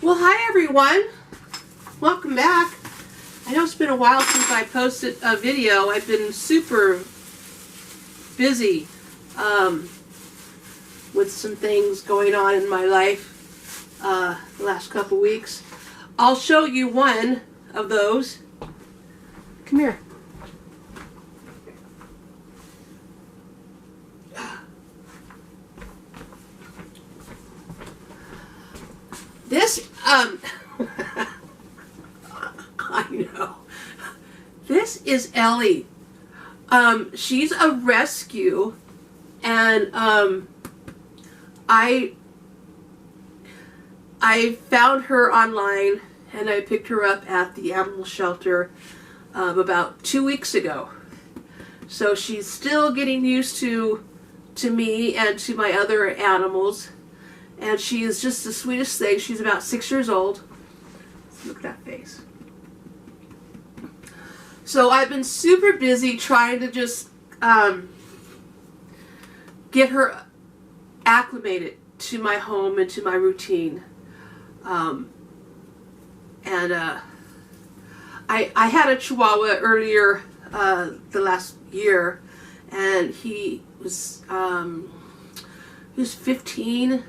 Well, hi everyone. Welcome back. I know it's been a while since I posted a video. I've been super busy with some things going on in my life the last couple weeks. I'll show you one of those. Come here. This, I know. This is Ellie. She's a rescue, and I found her online, and I picked her up at the animal shelter about 2 weeks ago. So she's still getting used to me and to my other animals. And she is just the sweetest thing. She's about 6 years old. Look at that face. So I've been super busy trying to just get her acclimated to my home and to my routine. I had a Chihuahua earlier the last year, and he was 15.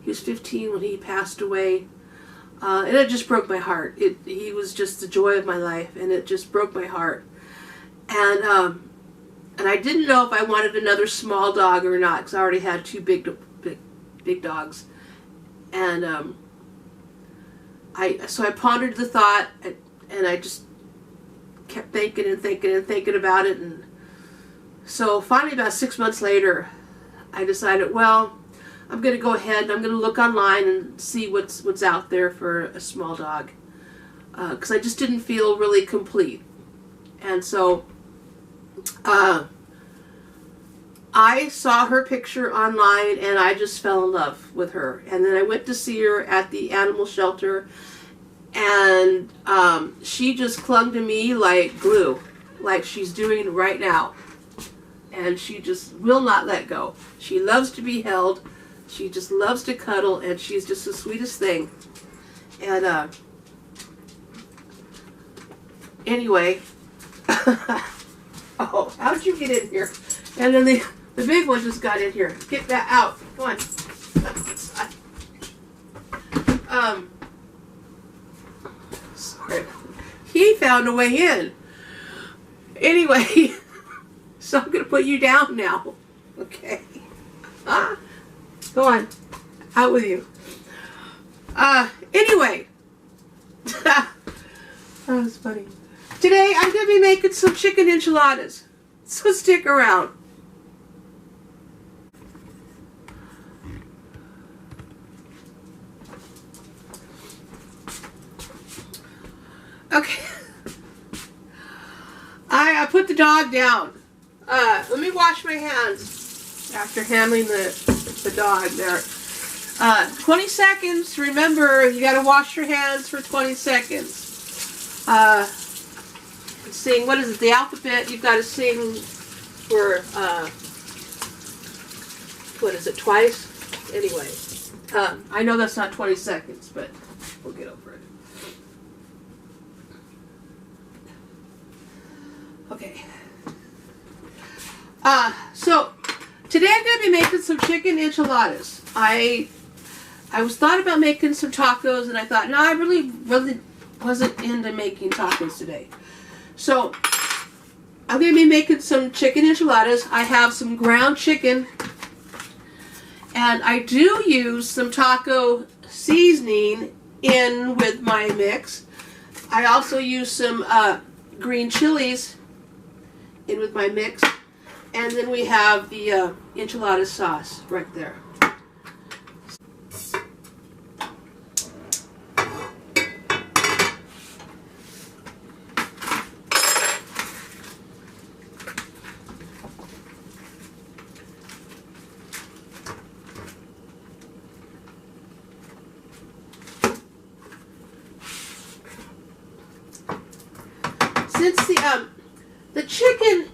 He was 15 when he passed away, and it just broke my heart. He was just the joy of my life, and it just broke my heart. And I didn't know if I wanted another small dog or not, because I already had two big dogs. And so I pondered the thought, and I just kept thinking and thinking and thinking about it. And so finally, about 6 months later, I decided, well, I'm going to go ahead and I'm going to look online and see what's out there for a small dog, because I just didn't feel really complete. And so I saw her picture online, and I just fell in love with her. And then I went to see her at the animal shelter, and she just clung to me like glue, like she's doing right now. And she just will not let go. She loves to be held. She just loves to cuddle, and she's just the sweetest thing. And anyway, oh, how'd you get in here? And then the big one just got in here. Get that out. Come on. Sorry. He found a way in. Anyway, so I'm gonna put you down now. Okay. Go on. Out with you. Anyway. That was funny. Today I'm going to be making some chicken enchiladas. So stick around. Okay. I put the dog down. Let me wash my hands after handling the dog there. 20 seconds. Remember, you got to wash your hands for 20 seconds. Sing, what is it, the alphabet? You've got to sing for, what is it, twice? Anyway, I know that's not 20 seconds, but we'll get over it. Okay. So today I'm going to be making some chicken enchiladas. I was thought about making some tacos, and I thought, no, I really wasn't into making tacos today. So I'm going to be making some chicken enchiladas. I have some ground chicken, and I do use some taco seasoning in with my mix. I also use some green chilies in with my mix. And then we have the enchilada sauce right there. Since the chicken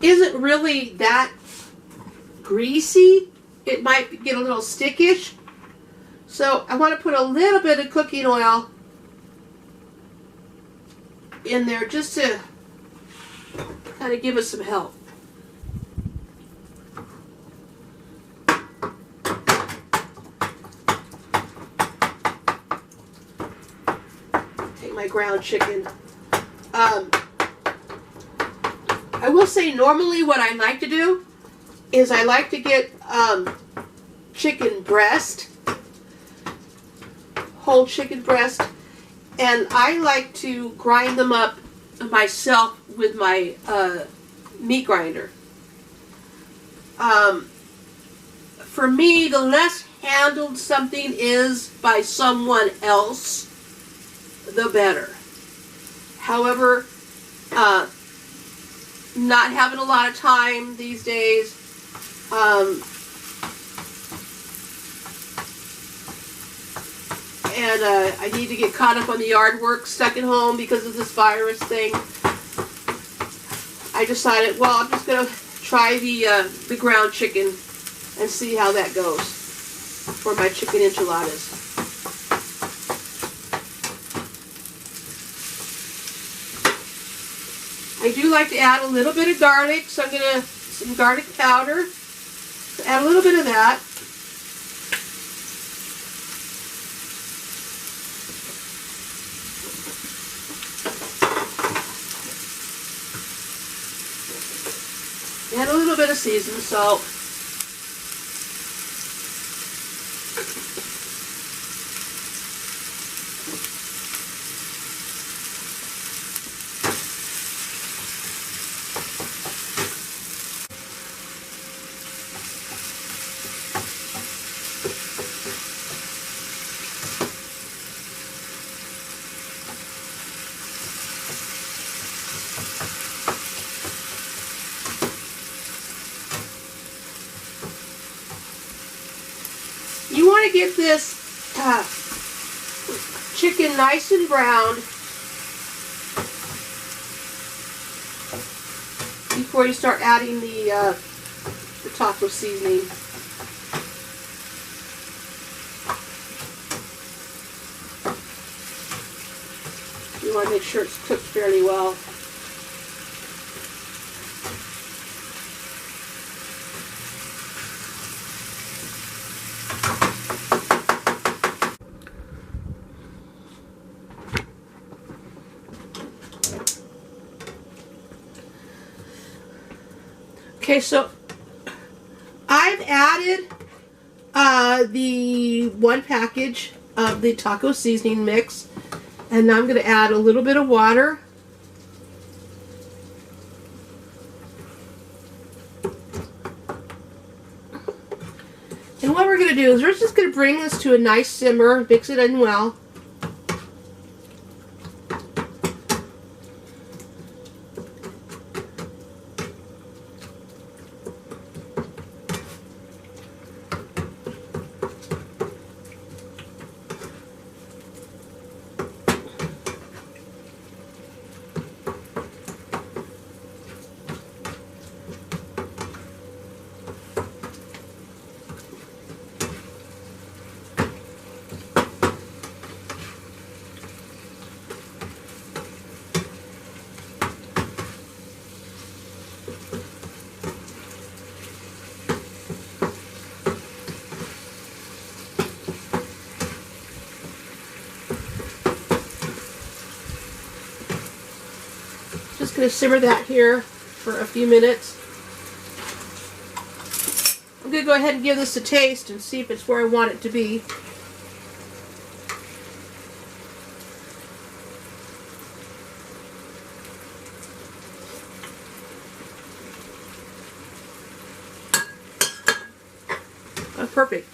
isn't really that greasy, it might get a little stickish. So I want to put a little bit of cooking oil in there just to kind of give us some help. Take my ground chicken. I will say normally what I like to do is I like to get chicken breast, whole chicken breast, and I like to grind them up myself with my meat grinder. For me, the less handled something is by someone else, the better. However, not having a lot of time these days, and I need to get caught up on the yard work, stuck at home because of this virus thing. I decided, well, I'm just going to try the ground chicken and see how that goes for my chicken enchiladas. I do like to add a little bit of garlic, so I'm going to, some garlic powder, so add a little bit of that. Add a little bit of seasoned salt. You want to get this chicken nice and browned before you start adding the taco seasoning. You want to make sure it's cooked fairly well. Okay, so I've added the one package of the taco seasoning mix, and now I'm going to add a little bit of water. And what we're going to do is we're just going to bring this to a nice simmer, mix it in well. Just going to simmer that here for a few minutes. I'm going to go ahead and give this a taste and see if it's where I want it to be. Oh, perfect.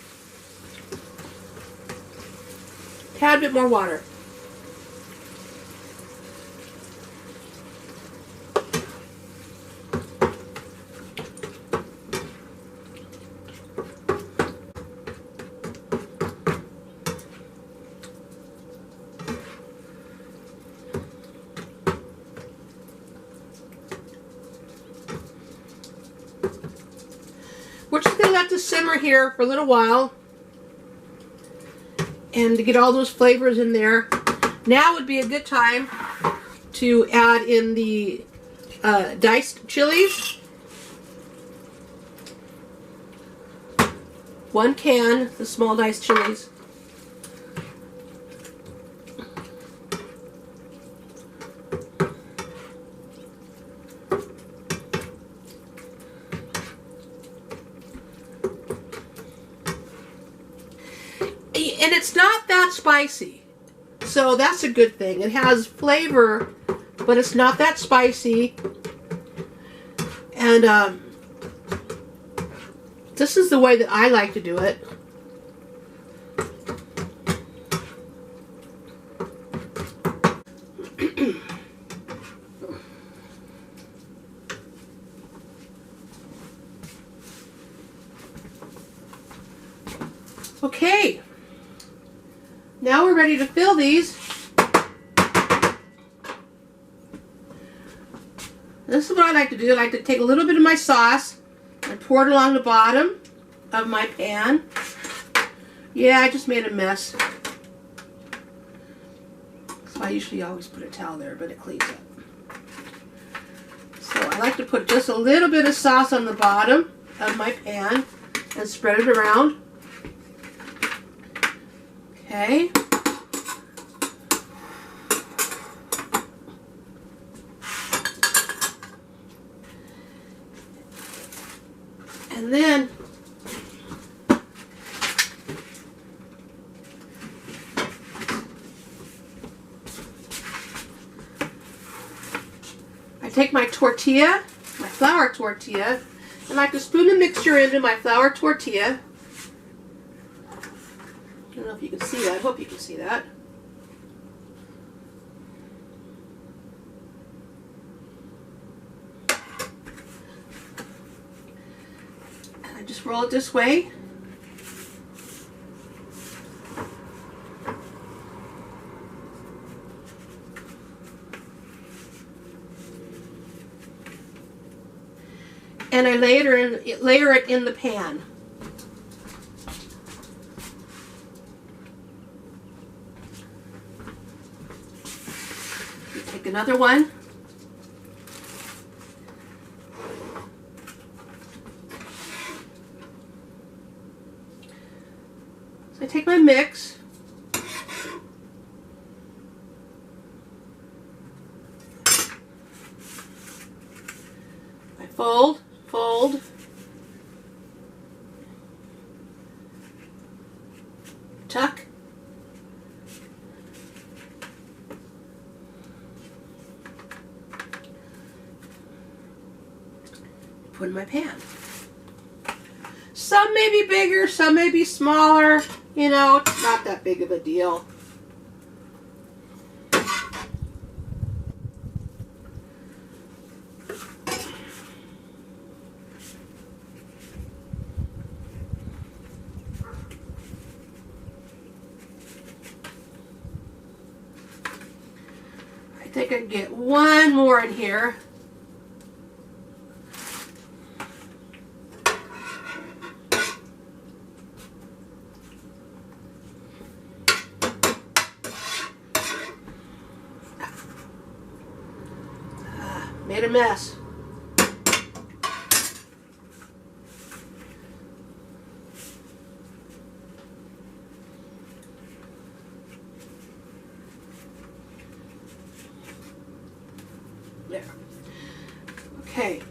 Tad bit more water. We're just going to let this simmer here for a little while. and to get all those flavors in there. Now would be a good time to add in the diced chilies. 1 can, the small diced chilies. And it's not that spicy, so that's a good thing. It has flavor, but it's not that spicy. And this is the way that I like to do it. Okay. Now we're ready to fill these. This is what I like to do. I like to take a little bit of my sauce and pour it along the bottom of my pan. Yeah, I just made a mess. So I usually always put a towel there, but it cleans up. So I like to put just a little bit of sauce on the bottom of my pan and spread it around. Okay. And then I take my tortilla, my flour tortilla, and I like to spoon the mixture into my flour tortilla. I don't know if you can see that. I hope you can see that. And I just roll it this way. And I layer it in the pan. Take another one. So I take my mix. I fold. Tuck. Put in my pan. Some may be bigger, some may be smaller. You know, it's not that big of a deal. I think I can get one more in here. Made a mess. There. Okay.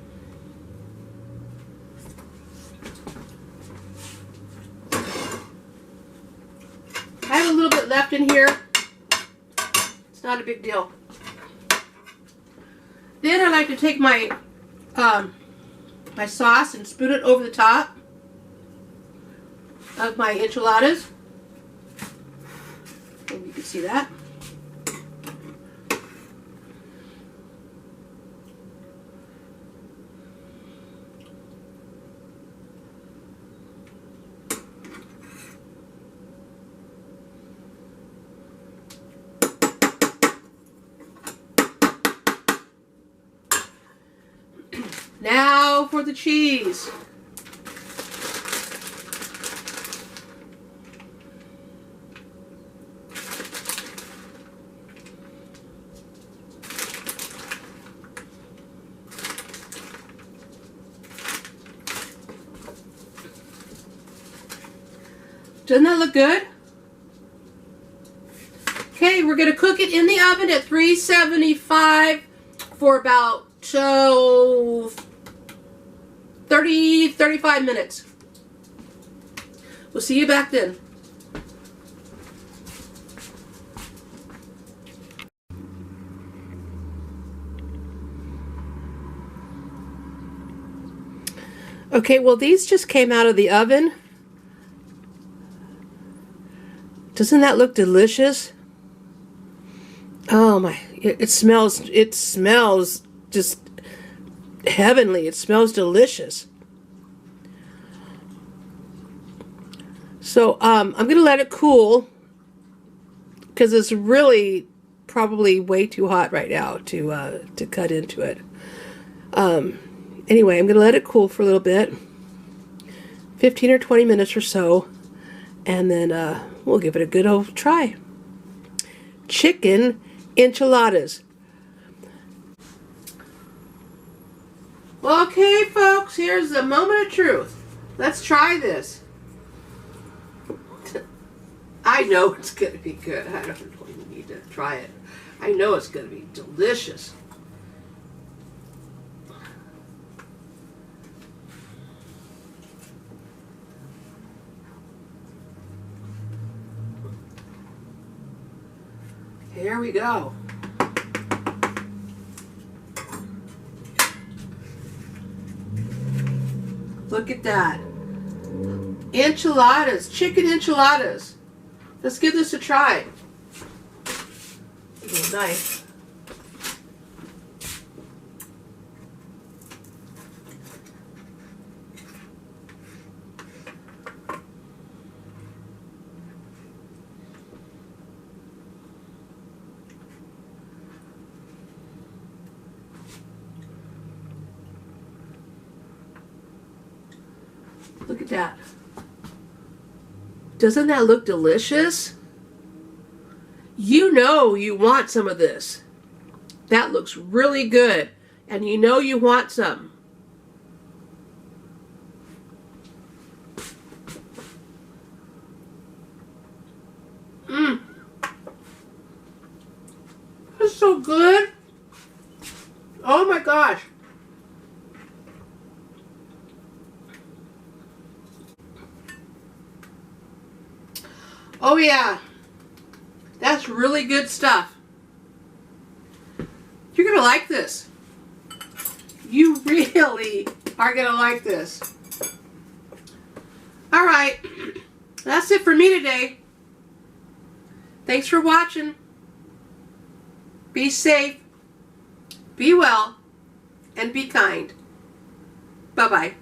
I have a little bit left in here. It's not a big deal. Then I like to take my my sauce and spoon it over the top of my enchiladas. Maybe you can see that. Now for the cheese. Doesn't that look good? Okay, we're going to cook it in the oven at 375 for about 35 minutes. We'll see you back then. Okay, well, these just came out of the oven. Doesn't that look delicious? Oh my, it smells just heavenly. It smells delicious. So I'm going to let it cool because it's really probably way too hot right now to cut into it. Anyway, I'm going to let it cool for a little bit, 15 or 20 minutes or so, and then we'll give it a good old try. Chicken enchiladas. Okay, folks, here's the moment of truth. Let's try this. I know it's going to be good. I don't even need to try it. I know it's going to be delicious. Here we go. Look at that. Enchiladas, chicken enchiladas. Let's give this a try. Oh, nice. Look at that. Doesn't that look delicious? You know you want some of this. That looks really good. And you know you want some. Mmm. That's so good. Oh my gosh. Oh yeah, that's really good stuff. You're going to like this. You really are going to like this. All right, that's it for me today. Thanks for watching. Be safe, be well, and be kind. Bye-bye.